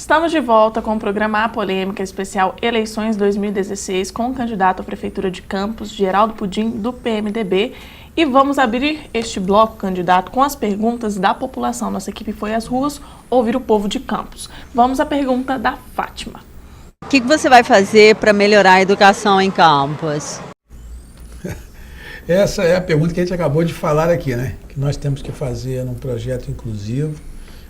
Estamos de volta com o programa A Polêmica Especial Eleições 2016 com o candidato à Prefeitura de Campos, Geraldo Pudim, do PMDB. E vamos abrir este bloco, candidato, com as perguntas da população. Nossa equipe foi às ruas ouvir o povo de Campos. Vamos à pergunta da Fátima. O que você vai fazer para melhorar a educação em Campos? Essa é a pergunta que a gente acabou de falar aqui, né? Que nós temos que fazer num projeto inclusivo,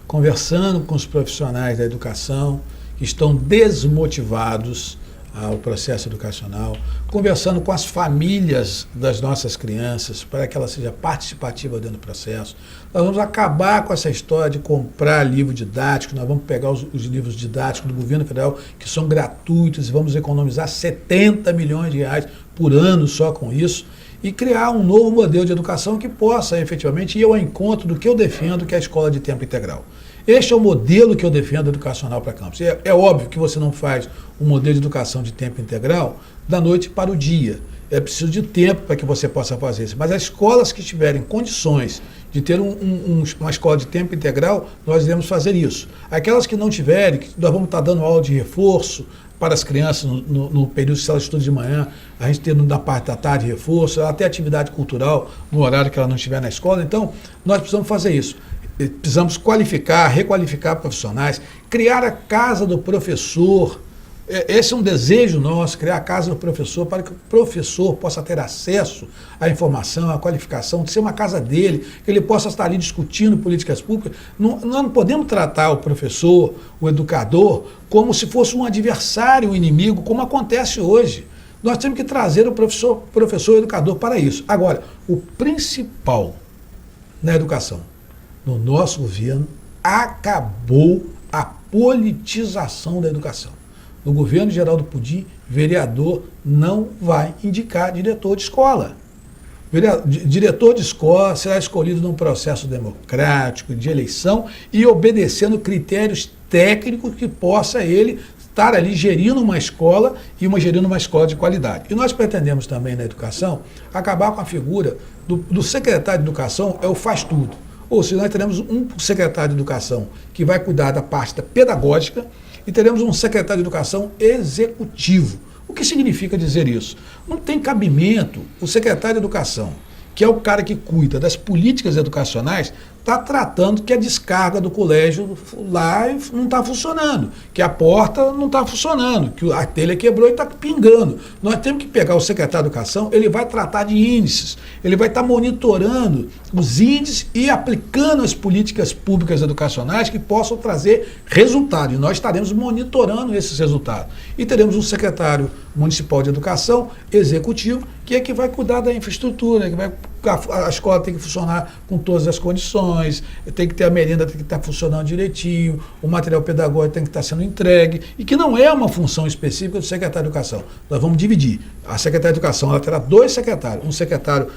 conversando com os profissionais da educação que estão desmotivados ao processo educacional, conversando com as famílias das nossas crianças para que ela seja participativa dentro do processo. Nós vamos acabar com essa história de comprar livro didático, nós vamos pegar os livros didáticos do governo federal que são gratuitos e vamos economizar 70 milhões de reais por ano só com isso e criar um novo modelo de educação que possa efetivamente ir ao encontro do que eu defendo, que é a escola de tempo integral. Este é o modelo que eu defendo educacional para Campos. É óbvio que você não faz um modelo de educação de tempo integral da noite para o dia. É preciso de tempo para que você possa fazer isso. Mas as escolas que tiverem condições de ter uma escola de tempo integral, nós iremos fazer isso. Aquelas que não tiverem, nós vamos estar dando aula de reforço para as crianças no período de sala de estudo de manhã, a gente tendo na parte da tarde reforço, até atividade cultural no horário que ela não estiver na escola. Então, nós precisamos fazer isso. Precisamos qualificar, requalificar profissionais, criar a casa do professor. Esse é um desejo nosso, criar a casa do professor para que o professor possa ter acesso à informação, à qualificação, de ser uma casa dele, que ele possa estar ali discutindo políticas públicas. Nós não podemos tratar o professor, o educador, como se fosse um adversário, um inimigo, como acontece hoje. Nós temos que trazer o professor, o educador para isso. Agora, o principal na educação, no nosso governo, acabou a politização da educação. No governo de Geraldo Pudim, vereador não vai indicar diretor de escola. Diretor de escola será escolhido num processo democrático, de eleição e obedecendo critérios técnicos que possa ele estar ali gerindo uma escola gerindo uma escola de qualidade. E nós pretendemos também na educação acabar com a figura do secretário de educação, é o faz tudo. Ou seja, nós teremos um secretário de educação que vai cuidar da parte da pedagógica e teremos um secretário de educação executivo. O que significa dizer isso? Não tem cabimento o secretário de educação, que é o cara que cuida das políticas educacionais, está tratando que a descarga do colégio lá não está funcionando, que a porta não está funcionando, que a telha quebrou e está pingando. Nós temos que pegar o secretário de educação, ele vai tratar de índices, ele vai estar monitorando os índices e aplicando as políticas públicas educacionais que possam trazer resultado. E nós estaremos monitorando esses resultados. E teremos um secretário municipal de educação, executivo, que é que vai cuidar da infraestrutura, a escola tem que funcionar com todas as condições, tem que ter a merenda, tem que estar funcionando direitinho, o material pedagógico tem que estar sendo entregue, e que não é uma função específica do secretário de educação. Nós vamos dividir. A secretária de educação ela terá dois secretários, um secretário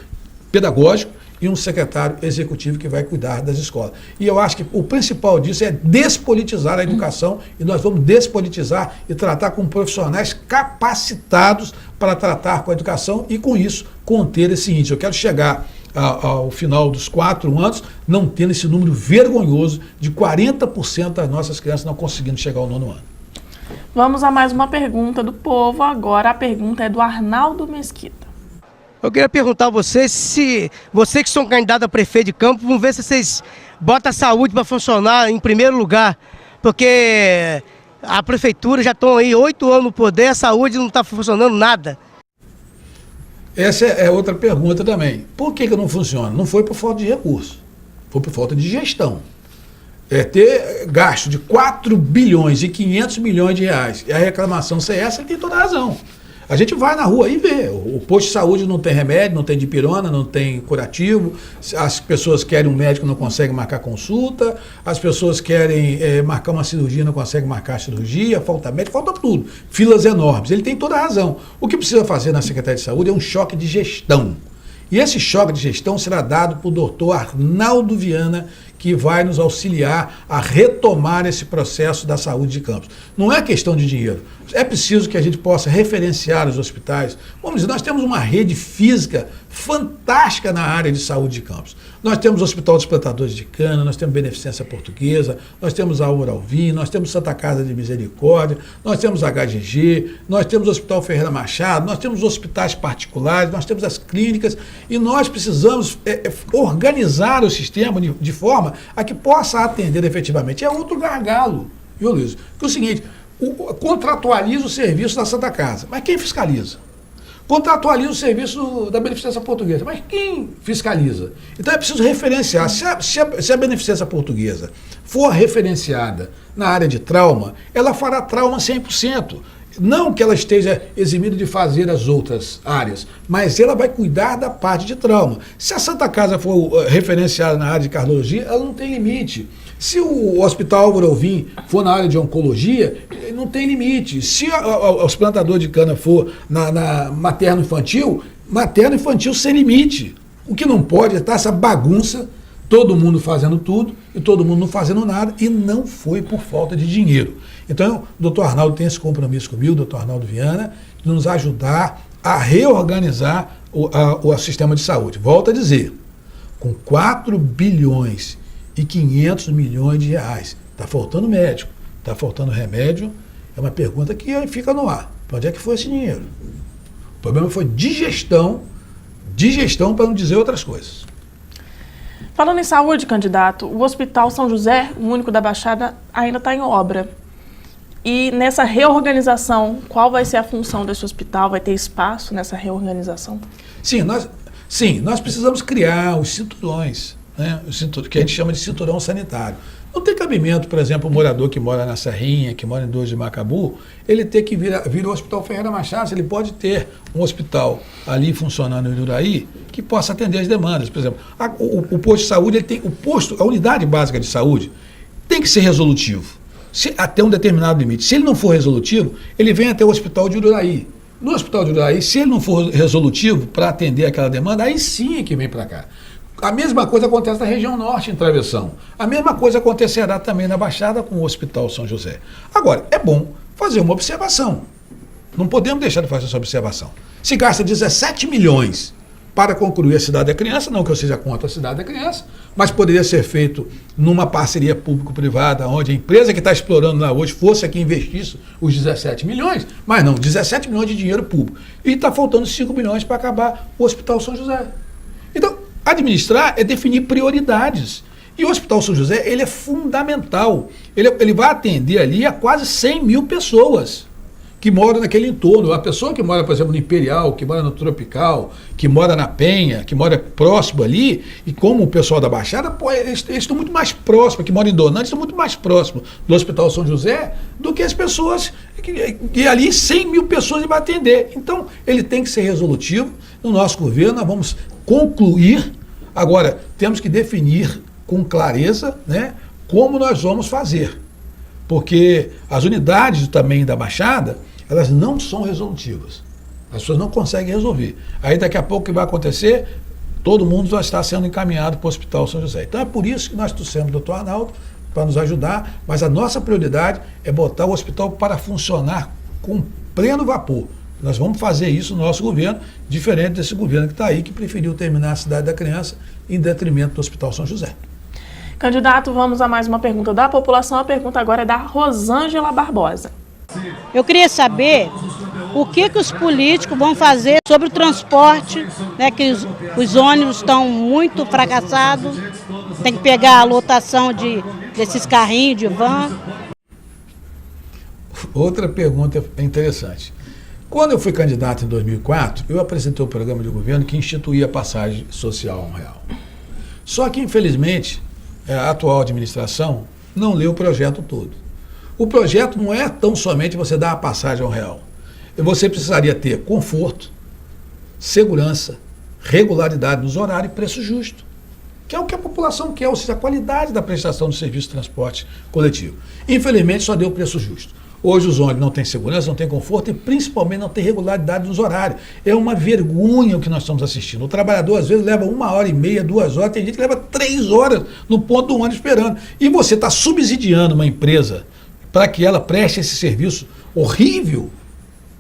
pedagógico e um secretário executivo que vai cuidar das escolas. E eu acho que o principal disso é despolitizar a educação, e nós vamos despolitizar e tratar com profissionais capacitados para tratar com a educação e, com isso, conter esse índice. Eu quero chegar ao final dos 4 anos não tendo esse número vergonhoso de 40% das nossas crianças não conseguindo chegar ao 9º ano. Vamos a mais uma pergunta do povo. Agora a pergunta é do Arnaldo Mesquita. Eu queria perguntar a vocês se vocês que são candidatos a prefeito de Campos, vão ver se vocês botam a saúde para funcionar em primeiro lugar, porque a prefeitura já estão aí 8 anos no poder, a saúde não está funcionando nada. Essa é outra pergunta também. Por que não funciona? Não foi por falta de recurso, foi por falta de gestão. Ter gasto de 4 bilhões e 500 milhões de reais e a reclamação ser essa, ele tem toda a razão. A gente vai na rua e vê, o posto de saúde não tem remédio, não tem dipirona, não tem curativo, as pessoas querem um médico, não conseguem marcar consulta, as pessoas querem marcar uma cirurgia, não conseguem marcar a cirurgia, falta médico, falta tudo, filas enormes. Ele tem toda a razão. O que precisa fazer na Secretaria de Saúde é um choque de gestão. E esse choque de gestão será dado por doutor Arnaldo Viana, que vai nos auxiliar a retomar esse processo da saúde de Campos. Não é questão de dinheiro. É preciso que a gente possa referenciar os hospitais. Vamos dizer, nós temos uma rede física fantástica na área de saúde de Campos. Nós temos o Hospital dos Plantadores de Cana, nós temos Beneficência Portuguesa, nós temos a Uralvim, nós temos Santa Casa de Misericórdia, nós temos a HGG, nós temos o Hospital Ferreira Machado, nós temos hospitais particulares, nós temos as clínicas e nós precisamos organizar o sistema de forma a que possa atender efetivamente. É outro gargalo, viu, Luiz? Que é o seguinte, contratualiza o serviço da Santa Casa, mas quem fiscaliza? Contratualiza o serviço da Beneficência Portuguesa, mas quem fiscaliza? Então é preciso referenciar. Se a Beneficência Portuguesa for referenciada na área de trauma, ela fará trauma 100%. Não que ela esteja eximida de fazer as outras áreas, mas ela vai cuidar da parte de trauma. Se a Santa Casa for referenciada na área de cardiologia, ela não tem limite. Se o Hospital Álvaro Alvim for na área de oncologia, não tem limite. Se os plantadores de cana for na materno-infantil sem limite. O que não pode é estar essa bagunça, todo mundo fazendo tudo e todo mundo não fazendo nada, e não foi por falta de dinheiro. Então, o doutor Arnaldo tem esse compromisso comigo, o doutor Arnaldo Viana, de nos ajudar a reorganizar o sistema de saúde. Volto a dizer, com 4 bilhões e 500 milhões de reais. Está faltando médico, está faltando remédio. É uma pergunta que fica no ar. Para onde é que foi esse dinheiro? O problema foi de gestão para não dizer outras coisas. Falando em saúde, candidato, o Hospital São José, o único da Baixada, ainda está em obra. E nessa reorganização, qual vai ser a função desse hospital? Vai ter espaço nessa reorganização? Sim, nós precisamos criar os cinturões, né, que a gente chama de cinturão sanitário. Não tem cabimento, por exemplo, o morador que mora na Serrinha, que mora em 2 de Macabu, ele ter que vir ao Hospital Ferreira Machado. Ele pode ter um hospital ali funcionando em Uraí que possa atender as demandas. Por exemplo, o posto de saúde, a unidade básica de saúde tem que ser resolutivo, até um determinado limite. Se ele não for resolutivo, ele vem até o Hospital de Uraí. No Hospital de Uraí, se ele não for resolutivo para atender aquela demanda, aí sim é que vem para cá. A mesma coisa acontece na região norte, em Travessão. A mesma coisa acontecerá também na Baixada com o Hospital São José. Agora, é bom fazer uma observação. Não podemos deixar de fazer essa observação. Se gasta 17 milhões para concluir a Cidade da Criança, não que eu seja contra a Cidade da Criança, mas poderia ser feito numa parceria público-privada, onde a empresa que está explorando lá hoje fosse a que investisse os 17 milhões, mas não, 17 milhões de dinheiro público. E está faltando 5 milhões para acabar o Hospital São José. Então, administrar é definir prioridades. E o Hospital São José, ele é fundamental. Ele vai atender ali a quase 100 mil pessoas que moram naquele entorno. A pessoa que mora, por exemplo, no Imperial, que mora no Tropical, que mora na Penha, que mora próximo ali, e como o pessoal da Baixada, eles estão muito mais próximos, que moram em Donantes, estão muito mais próximos do Hospital São José do que as pessoas que ali 100 mil pessoas ele vai atender. Então, ele tem que ser resolutivo. No nosso governo, nós vamos concluir. Agora, temos que definir com clareza, né, como nós vamos fazer. Porque as unidades também da Baixada, elas não são resolutivas. As pessoas não conseguem resolver. Aí daqui a pouco o que vai acontecer? Todo mundo já está sendo encaminhado para o Hospital São José. Então é por isso que nós trouxemos o doutor Arnaldo para nos ajudar, mas a nossa prioridade é botar o hospital para funcionar com pleno vapor. Nós vamos fazer isso no nosso governo, diferente desse governo que está aí, que preferiu terminar a Cidade da Criança em detrimento do Hospital São José. Candidato, vamos a mais uma pergunta da população. A pergunta agora é da Rosângela Barbosa. Eu queria saber o que os políticos vão fazer sobre o transporte, né, que os ônibus estão muito fracassados, tem que pegar a lotação desses carrinhos de van. Outra pergunta interessante. Quando eu fui candidato em 2004, eu apresentei um programa de governo que instituía a passagem social a R$1. Só que, infelizmente, a atual administração não leu o projeto todo. O projeto não é tão somente você dar a passagem a R$1. Você precisaria ter conforto, segurança, regularidade nos horários e preço justo, que é o que a população quer, ou seja, a qualidade da prestação do serviço de transporte coletivo. Infelizmente, só deu preço justo. Hoje os ônibus não têm segurança, não têm conforto e principalmente não têm regularidade nos horários. É uma vergonha o que nós estamos assistindo. O trabalhador às vezes leva 1h30, 2 horas, tem gente que leva 3 horas no ponto do ônibus esperando. E você está subsidiando uma empresa para que ela preste esse serviço horrível.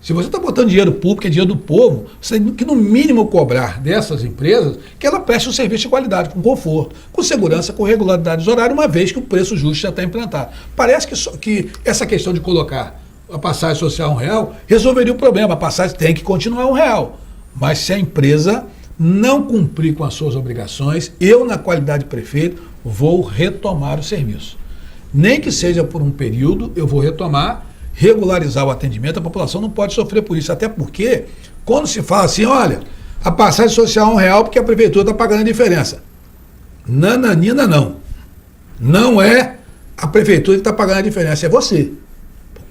Se você está botando dinheiro público, é dinheiro do povo, você tem que, no mínimo, cobrar dessas empresas que ela preste um serviço de qualidade, com conforto, com segurança, com regularidade de horário, uma vez que o preço justo já está implantado. Parece que essa questão de colocar a passagem social R$1 resolveria o problema. A passagem tem que continuar R$1. Mas se a empresa não cumprir com as suas obrigações, eu, na qualidade de prefeito, vou retomar o serviço. Nem que seja por um período, eu vou retomar, regularizar o atendimento. A população não pode sofrer por isso, até porque quando se fala assim, olha, a passagem social é R$1 porque a prefeitura está pagando a diferença. Nananina não. Não é a prefeitura que está pagando a diferença, é você,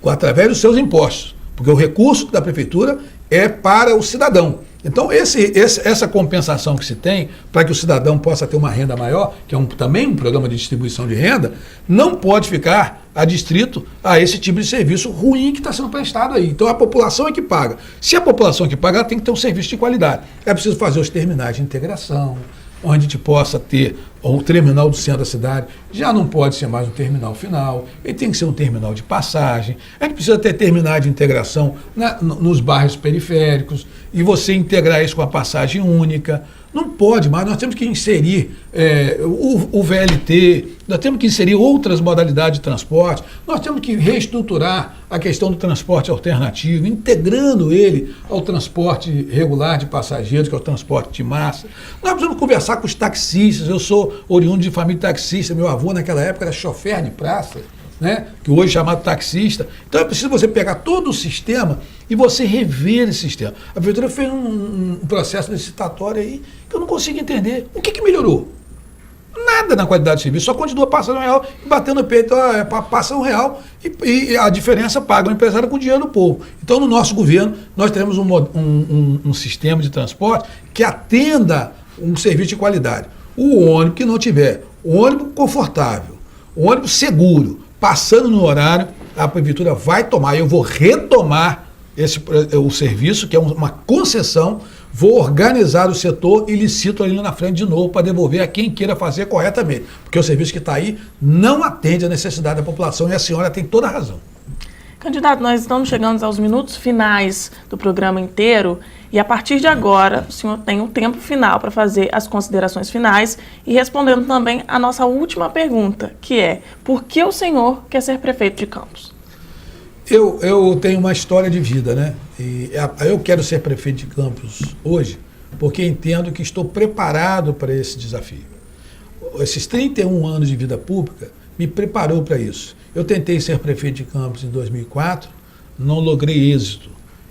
através dos seus impostos, porque o recurso da prefeitura é para o cidadão. Então, essa compensação que se tem para que o cidadão possa ter uma renda maior, que é também um programa de distribuição de renda, não pode ficar adstrito a esse tipo de serviço ruim que está sendo prestado aí. Então, a população é que paga. Se a população é que paga, ela tem que ter um serviço de qualidade. É preciso fazer os terminais de integração, onde a gente possa ter o terminal do centro da cidade. Já não pode ser mais um terminal final, ele tem que ser um terminal de passagem. A gente precisa ter terminais de integração nos bairros periféricos, e você integrar isso com a passagem única. Não pode mais, nós temos que inserir o VLT, nós temos que inserir outras modalidades de transporte, nós temos que reestruturar a questão do transporte alternativo, integrando ele ao transporte regular de passageiros, que é o transporte de massa. Nós precisamos conversar com os taxistas. Eu sou oriundo de família taxista, meu avô naquela época era chofer de praça, né, que hoje é chamado taxista. Então é preciso você pegar todo o sistema e você rever esse sistema. A prefeitura fez um processo licitatório aí que eu não consigo entender. O que melhorou? Nada na qualidade de serviço, só continua passando R$1 e batendo o peito, passa R$1 e a diferença paga o empresário com o dinheiro do povo. Então, no nosso governo, nós teremos um sistema de transporte que atenda um serviço de qualidade. O ônibus que não tiver, o ônibus confortável, o ônibus seguro, passando no horário, a prefeitura vai tomar, eu vou retomar o serviço, que é uma concessão, vou organizar o setor e licito ali na frente de novo para devolver a quem queira fazer corretamente, porque o serviço que está aí não atende à necessidade da população, e a senhora tem toda a razão. Candidato, nós estamos chegando aos minutos finais do programa inteiro, e a partir de agora o senhor tem um tempo final para fazer as considerações finais e respondendo também a nossa última pergunta, que é: por que o senhor quer ser prefeito de Campos? Eu tenho uma história de vida, né? E eu quero ser prefeito de Campos hoje porque entendo que estou preparado para esse desafio. Esses 31 anos de vida pública me preparou para isso. Eu tentei ser prefeito de Campos em 2004, não logrei êxito,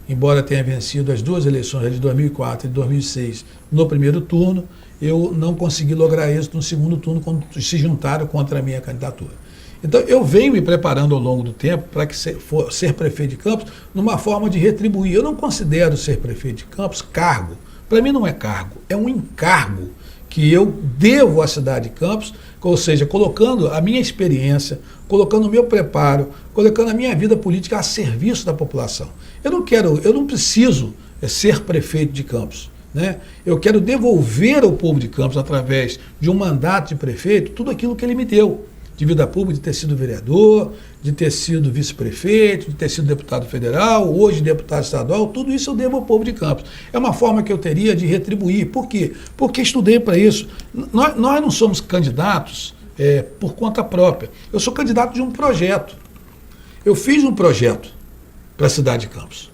embora tenha vencido as duas eleições de 2004 e 2006 no primeiro turno, eu não consegui lograr êxito no segundo turno quando se juntaram contra a minha candidatura. Então, eu venho me preparando ao longo do tempo para que ser prefeito de Campos numa forma de retribuir. Eu não considero ser prefeito de Campos cargo. Para mim não é cargo, é um encargo que eu devo à cidade de Campos, ou seja, colocando a minha experiência, colocando o meu preparo, colocando a minha vida política a serviço da população. Eu não preciso ser prefeito de Campos, né? Eu quero devolver ao povo de Campos, através de um mandato de prefeito, tudo aquilo que ele me deu de vida pública, de ter sido vereador, de ter sido vice-prefeito, de ter sido deputado federal, hoje deputado estadual. Tudo isso eu devo ao povo de Campos. É uma forma que eu teria de retribuir. Por quê? Porque estudei para isso. Nós não somos candidatos por conta própria. Eu sou candidato de um projeto. Eu fiz um projeto para a cidade de Campos,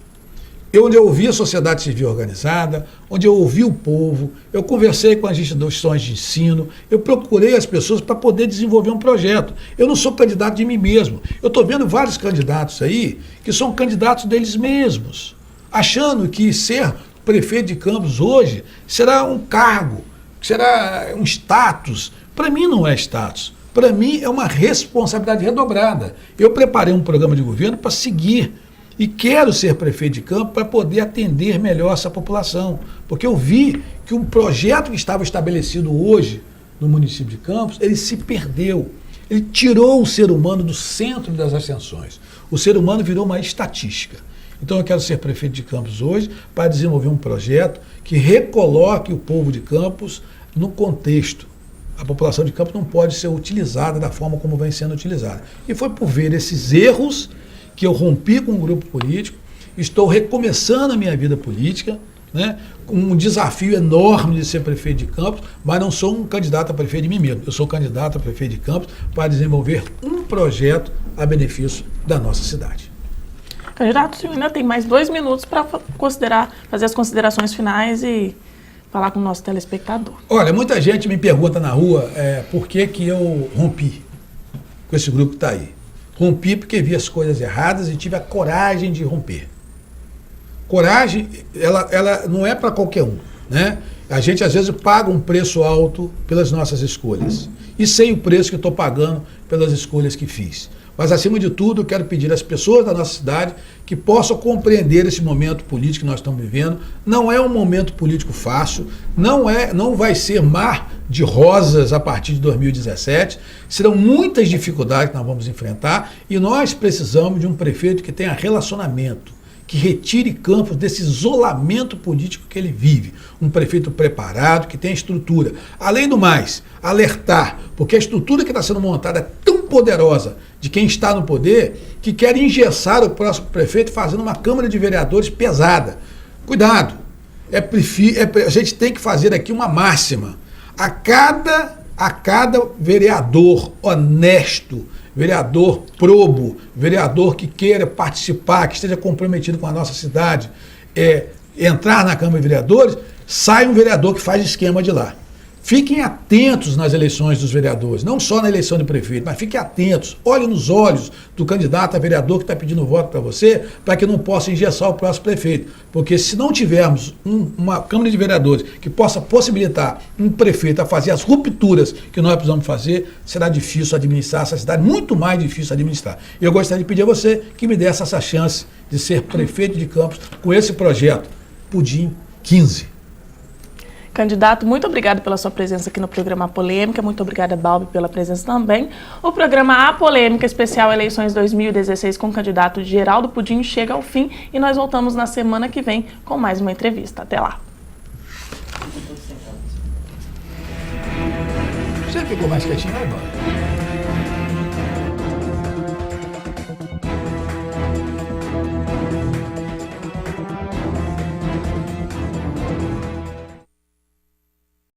onde eu ouvi a sociedade civil organizada, onde eu ouvi o povo, eu conversei com as instituições de ensino, eu procurei as pessoas para poder desenvolver um projeto. Eu não sou candidato de mim mesmo. Eu estou vendo vários candidatos aí que são candidatos deles mesmos, achando que ser prefeito de Campos hoje será um cargo, será um status. Para mim não é status. Para mim é uma responsabilidade redobrada. Eu preparei um programa de governo para seguir. E quero ser prefeito de Campos para poder atender melhor essa população. Porque eu vi que um projeto que estava estabelecido hoje no município de Campos, ele se perdeu. Ele tirou o ser humano do centro das ascensões. O ser humano virou uma estatística. Então eu quero ser prefeito de Campos hoje para desenvolver um projeto que recoloque o povo de Campos no contexto. A população de Campos não pode ser utilizada da forma como vem sendo utilizada. E foi por ver esses erros que eu rompi com um grupo político estou recomeçando a minha vida política, né, com um desafio enorme de ser prefeito de Campos, mas não sou um candidato a prefeito de mim mesmo. Eu sou candidato a prefeito de Campos para desenvolver um projeto a benefício da nossa cidade. Candidato, o senhor ainda tem mais 2 minutos para fazer as considerações finais e falar com o nosso telespectador. Olha, muita gente me pergunta na rua por que eu rompi com esse grupo que está aí. Rompi porque vi as coisas erradas e tive a coragem de romper. Coragem, ela não é para qualquer um, né? A gente às vezes paga um preço alto pelas nossas escolhas e sei o preço que estou pagando pelas escolhas que fiz. Mas acima de tudo eu quero pedir às pessoas da nossa cidade que possam compreender esse momento político que nós estamos vivendo. Não é um momento político fácil, não vai ser mar de rosas a partir de 2017, serão muitas dificuldades que nós vamos enfrentar e nós precisamos de um prefeito que tenha relacionamento, que retire Campos desse isolamento político que ele vive. Um prefeito preparado, que tenha estrutura. Além do mais, alertar, porque a estrutura que está sendo montada é tão poderosa de quem está no poder, que quer engessar o próximo prefeito fazendo uma Câmara de Vereadores pesada. Cuidado, a gente tem que fazer aqui uma máxima. A cada vereador honesto, vereador probo, vereador que queira participar, que esteja comprometido com a nossa cidade, entrar na Câmara de Vereadores, sai um vereador que faz esquema de lá. Fiquem atentos nas eleições dos vereadores, não só na eleição de prefeito, mas fiquem atentos, olhem nos olhos do candidato a vereador que está pedindo voto para você, para que não possa engessar o próximo prefeito. Porque se não tivermos uma Câmara de Vereadores que possa possibilitar um prefeito a fazer as rupturas que nós precisamos fazer, será difícil administrar essa cidade, muito mais difícil administrar. Eu gostaria de pedir a você que me desse essa chance de ser prefeito de Campos com esse projeto, Pudim 15. Candidato, muito obrigado pela sua presença aqui no programa A Polêmica, muito obrigada, Balbi, pela presença também. O programa A Polêmica Especial Eleições 2016 com o candidato Geraldo Pudim chega ao fim e nós voltamos na semana que vem com mais uma entrevista. Até lá. Você ficou mais quietinho, vai embora.